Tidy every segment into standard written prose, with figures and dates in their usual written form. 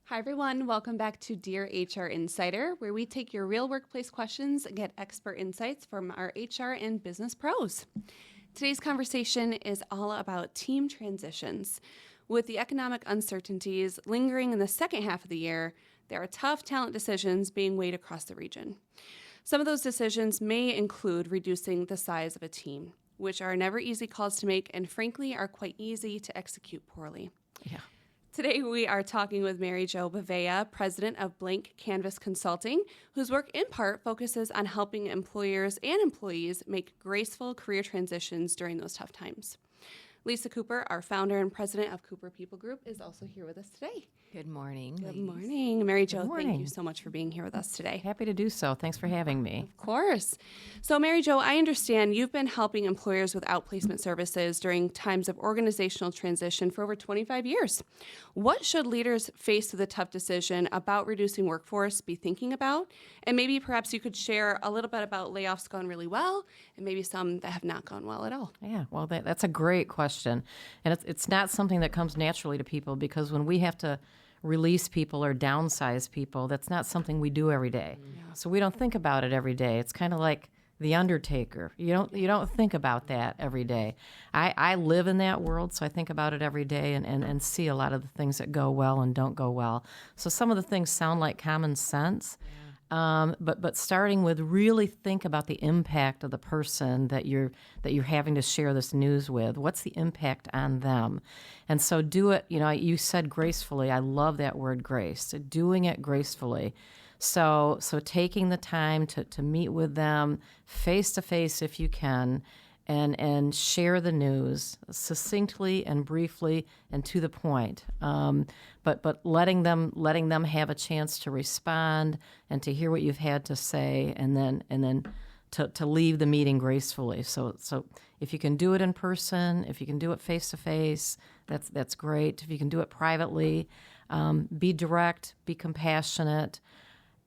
Hi, everyone. Welcome back to Dear HR Insider, where we take your real workplace questions and get expert insights from our HR and business pros. Today's conversation is all about team transitions. With the economic uncertainties lingering in the second half of the year, there are tough talent decisions being weighed across the region. Some of those decisions may include reducing the size of a team, which are never easy calls to make and frankly are quite easy to execute poorly. Yeah. Today, we are talking with Mary Jo Baweja, president of Blank Canvas Consulting, whose work in part focuses on helping employers and employees make graceful career transitions during those tough times. Lisa Cooper, our founder and president of Cooper People Group, is also here with us today. Good morning. Good morning. Mary Jo, Good morning. Thank you so much for being here with us today. Happy to do so. Thanks for having me. Of course. So, Mary Jo, I understand you've been helping employers with outplacement services during times of organizational transition for over 25 years. What should leaders faced with a tough decision about reducing workforce be thinking about? And maybe perhaps you could share a little bit about layoffs gone really well and maybe some that have not gone well at all. Yeah, well, that's a great question. And it's not something that comes naturally to people because when we have to release people or downsize people, that's not something we do every day. Yeah. So we don't think about it every day. It's kind of like the Undertaker. You don't think about that every day. I live in that world, so I think about it every day and see a lot of the things that go well and don't go well. So some of the things sound like common sense. Yeah. But starting with really think about the impact of the person that you're having to share this news with. What's the impact on them? And so do it, you said gracefully. I love that word grace. Doing it gracefully. So taking the time to meet with them face to face if you can, and share the news succinctly and briefly and to the point. But letting them have a chance to respond and to hear what you've had to say, and then to leave the meeting gracefully. So if you can do it in person, if you can do it face to face, that's great. If you can do it privately, be direct, be compassionate,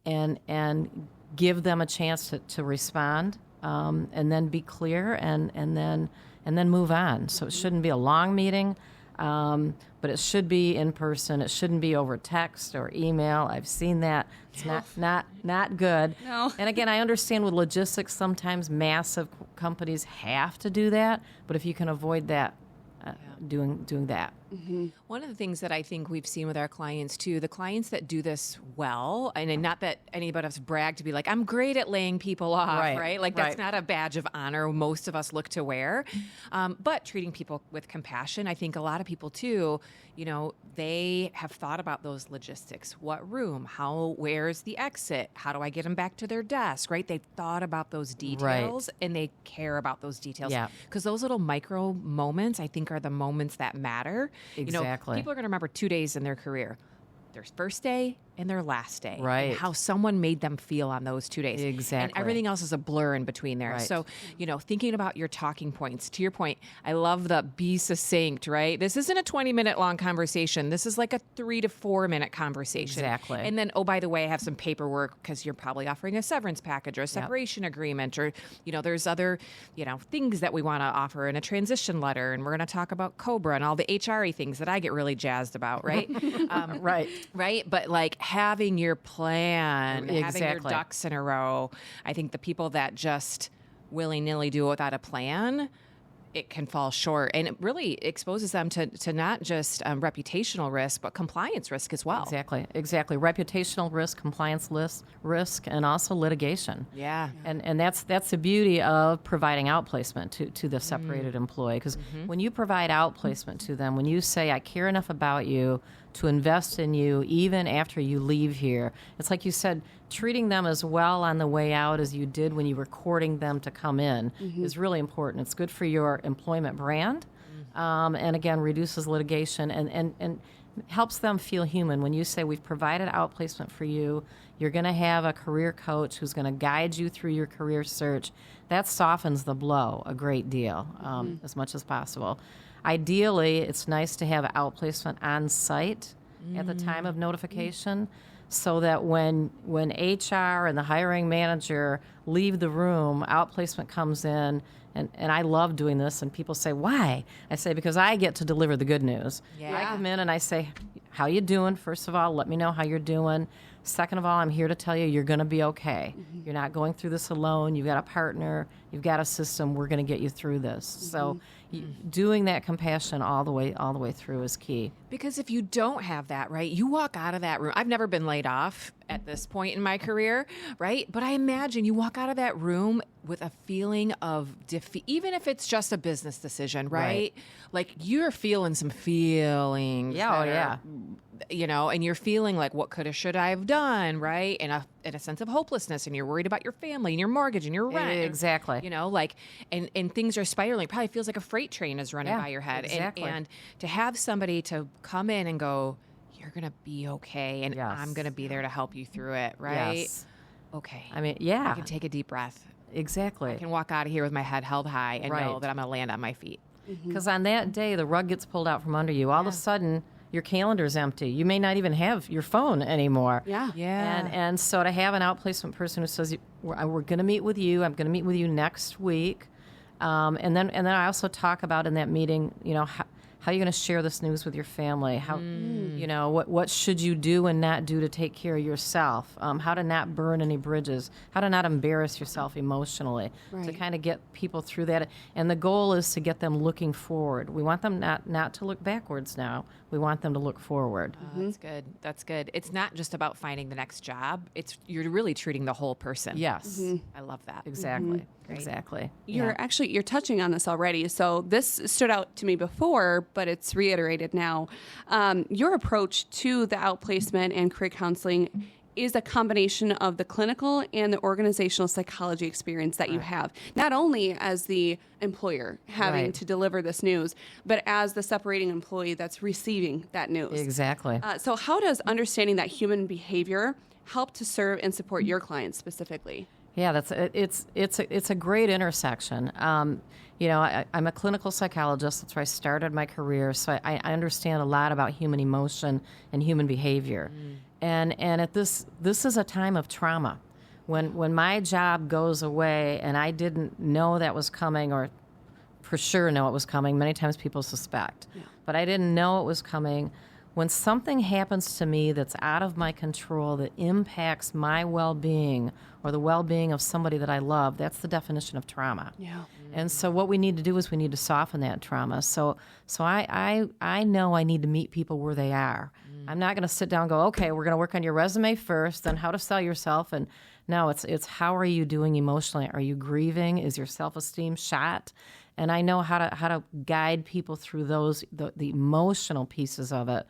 and give them a chance to respond. And then be clear, and then move on. So it shouldn't be a long meeting, but it should be in person. It shouldn't be over text or email. I've seen that. It's not good. No. And again, I understand with logistics, sometimes massive companies have to do that. But if you can avoid that, doing that. Mm-hmm. One of the things that I think we've seen with our clients too, the clients that do this well, and not that anybody has bragged to be like, I'm great at laying people off, right? Like that's not a badge of honor most of us look to wear. But treating people with compassion, I think a lot of people too, they have thought about those logistics. What room? Where's the exit? How do I get them back to their desk, right? They've thought about those details and they care about those details. Yeah. Because those little micro moments, I think, are the moments that matter. Exactly. People are going to remember 2 days in their career. Their first day and their last day. Right. And how someone made them feel on those 2 days. Exactly. And everything else is a blur in between there. Right. So, thinking about your talking points. To your point, I love the be succinct, right? This isn't a 20-minute long conversation. This is like a 3 to 4 minute conversation. Exactly. And then, oh, by the way, I have some paperwork because you're probably offering a severance package or a separation agreement, or, there's other, things that we want to offer in a transition letter. And we're going to talk about COBRA and all the HRE things that I get really jazzed about, right? Right. But like having your plan, having your ducks in a row. I think the people that just willy-nilly do it without a plan, it can fall short. And it really exposes them to not just reputational risk, but compliance risk as well. Exactly. Reputational risk, compliance risk, and also litigation. Yeah. And that's the beauty of providing outplacement to the separated employee. Because when you provide outplacement to them, when you say, I care enough about you to invest in you even after you leave here, it's like you said, treating them as well on the way out as you did when you were courting them to come in is really important. It's good for your employment brand, and again, reduces litigation and helps them feel human. When you say, we've provided outplacement for you, you're going to have a career coach who's going to guide you through your career search, that softens the blow a great deal, as much as possible. Ideally, it's nice to have outplacement on site at the time of notification. so that when HR and the hiring manager leave the room, outplacement comes in, and I love doing this, and people say, why? I say, because I get to deliver the good news. Yeah. I come in and I say, how you doing? First of all, let me know how you're doing. Second of all, I'm here to tell you you're going to be okay. You're not going through this alone. You've got a partner. You've got a system. We're going to get you through this. So doing that compassion all the way through is key. Because if you don't have that, right, you walk out of that room. I've never been laid off at this point in my career, right? But I imagine you walk out of that room with a feeling of defeat, even if it's just a business decision, right? Like you're feeling some feelings. Yeah, that are, and you're feeling like, what could have, should I have done, right? And a sense of hopelessness, and you're worried about your family and your mortgage and your rent. Exactly. And things are spiraling. It probably feels like a freight train is running by your head. Exactly. And to have somebody to come in and go, you're going to be okay, and I'm going to be there to help you through it, right? Yes. Okay. I mean, yeah. I can take a deep breath. Exactly. I can walk out of here with my head held high and know that I'm going to land on my feet. Because on that day, the rug gets pulled out from under you. All of a sudden, your calendar's empty. You may not even have your phone anymore. Yeah. And so to have an outplacement person who says, we're going to meet with you. I'm going to meet with you next week. And then I also talk about in that meeting, how are you going to share this news with your family? How, what should you do and not do to take care of yourself? How to not burn any bridges? How to not embarrass yourself emotionally? To kind of get people through that. And the goal is to get them looking forward. We want them not to look backwards now. We want them to look forward. That's good. That's good. It's not just about finding the next job. You're really treating the whole person. Yes. I love that. Exactly. Exactly. You're touching on this already. So this stood out to me before, but it's reiterated now. Your approach to the outplacement and career counseling is a combination of the clinical and the organizational psychology experience that you have, not only as the employer having to deliver this news, but as the separating employee that's receiving that news. Exactly. So how does understanding that human behavior help to serve and support your clients specifically? Yeah, it's a great intersection. I'm a clinical psychologist. That's where I started my career, so I understand a lot about human emotion and human behavior. And at this is a time of trauma. When my job goes away and I didn't know that was coming, or for sure know it was coming. Many times people suspect, but I didn't know it was coming. When something happens to me that's out of my control, that impacts my well-being or the well-being of somebody that I love, that's the definition of trauma. Yeah. And so what we need to do is we need to soften that trauma. So I know I need to meet people where they are. I'm not going to sit down and go, okay, we're going to work on your resume first, then how to sell yourself. And no, it's how are you doing emotionally? Are you grieving? Is your self-esteem shot? And I know how to guide people through the emotional pieces of it.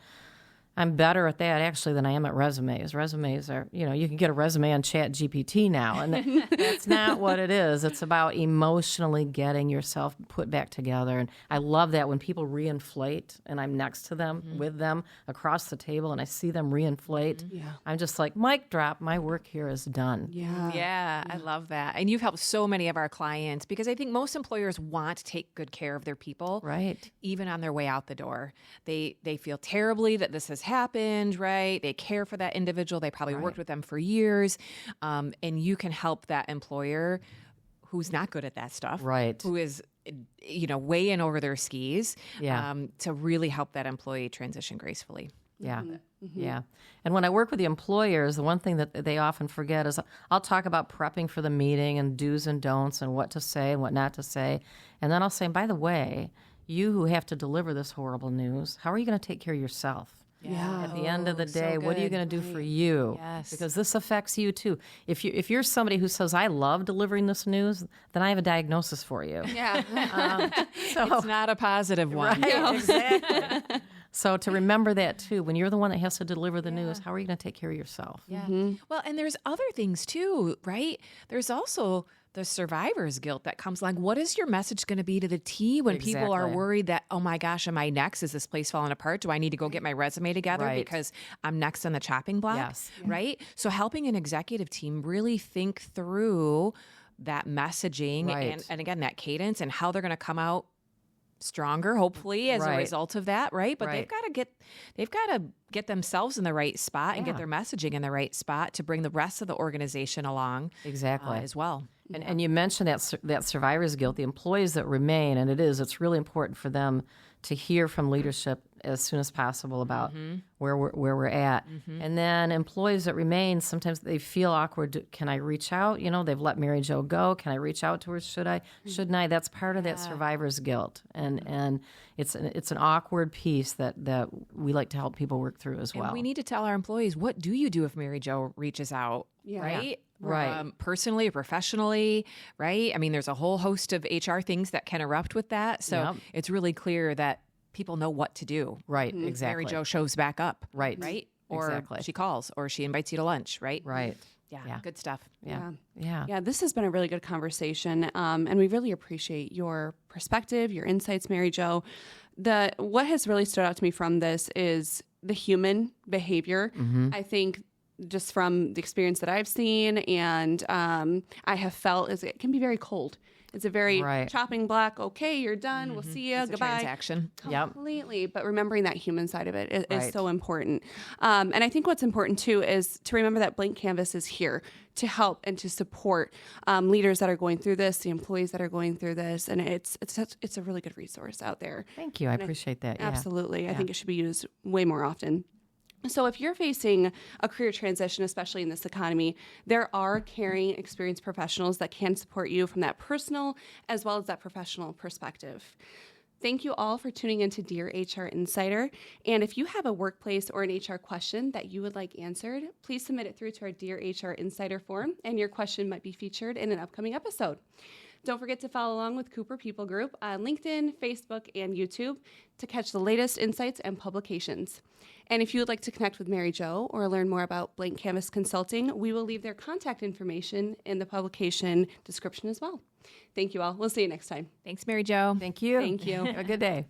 I'm better at that actually than I am at resumes. Resumes are, you can get a resume on ChatGPT now, and that's not what it is. It's about emotionally getting yourself put back together. And I love that when people reinflate and I'm next to them, with them, across the table, and I see them reinflate. I'm just like, mic drop, my work here is done. Yeah, I love that. And you've helped so many of our clients, because I think most employers want to take good care of their people. Right. Even on their way out the door. They feel terribly that this has happened, right? They care for that individual. They probably worked with them for years. And you can help that employer who's not good at that stuff. Right. Who is, way in over their skis. To really help that employee transition gracefully. Yeah. Yeah. And when I work with the employers, the one thing that they often forget is I'll talk about prepping for the meeting and do's and don'ts and what to say and what not to say. And then I'll say, by the way, you who have to deliver this horrible news, how are you going to take care of yourself? At the end of the day, what are you going to do for you? Yes. Because this affects you too. If you're somebody who says, I love delivering this news, then I have a diagnosis for you. Yeah. So it's not a positive one. Right, exactly. So to remember that too, when you're the one that has to deliver the news, how are you going to take care of yourself? Yeah. Well, and there's other things too, right? There's also the survivor's guilt that comes along. What is your message going to be to the team when people are worried that, oh my gosh, am I next? Is this place falling apart? Do I need to go get my resume together because I'm next on the chopping block? Yes. Right? So helping an executive team really think through that messaging and again, that cadence and how they're going to come out stronger, hopefully, as a Right. result of that, right? But Right. they've got to get themselves in the right spot and Yeah. get their messaging in the right spot to bring the rest of the organization along Exactly. as well. And you mentioned that survivor's guilt, the employees that remain, and it's really important for them to hear from leadership as soon as possible about where we're at. And then employees that remain, sometimes they feel awkward. Can I reach out? They've let Mary Jo go. Can I reach out to her? Shouldn't I? That's part of that survivor's guilt. And it's an awkward piece that we like to help people work through as well. And we need to tell our employees, what do you do if Mary Jo reaches out? Yeah. Right? Right. Personally or professionally, right? I mean, there's a whole host of HR things that can erupt with that. So Yep. it's really clear that people know what to do. Right, exactly. Mary Jo shows back up. Right. Right? Or Exactly. she calls or she invites you to lunch, right? Right. Yeah. Yeah. Good stuff. Yeah. Yeah, this has been a really good conversation, and we really appreciate your perspective, your insights, Mary Jo. What has really stood out to me from this is the human behavior. I think just from the experience that I've seen and I have felt is it can be very cold. It's a very Right. chopping block. Okay, you're done. We'll see you. It's a Goodbye. transaction. Yep. Completely, but remembering that human side of it is Right. so important. And I think what's important too is to remember that Blank Canvas is here to help and to support leaders that are going through this, the employees that are going through this, and it's a really good resource out there. Thank you. I appreciate that. Yeah. Absolutely, I think it should be used way more often. So if you're facing a career transition, especially in this economy, there are caring, experienced professionals that can support you from that personal as well as that professional perspective. Thank you all for tuning into Dear HR Insider. And if you have a workplace or an HR question that you would like answered, please submit it through to our Dear HR Insider form, and your question might be featured in an upcoming episode. Don't forget to follow along with Cooper People Group on LinkedIn, Facebook, and YouTube to catch the latest insights and publications. And if you would like to connect with Mary Jo or learn more about Blank Canvas Consulting, we will leave their contact information in the publication description as well. Thank you all. We'll see you next time. Thanks, Mary Jo. Thank you. Thank you. Have a good day.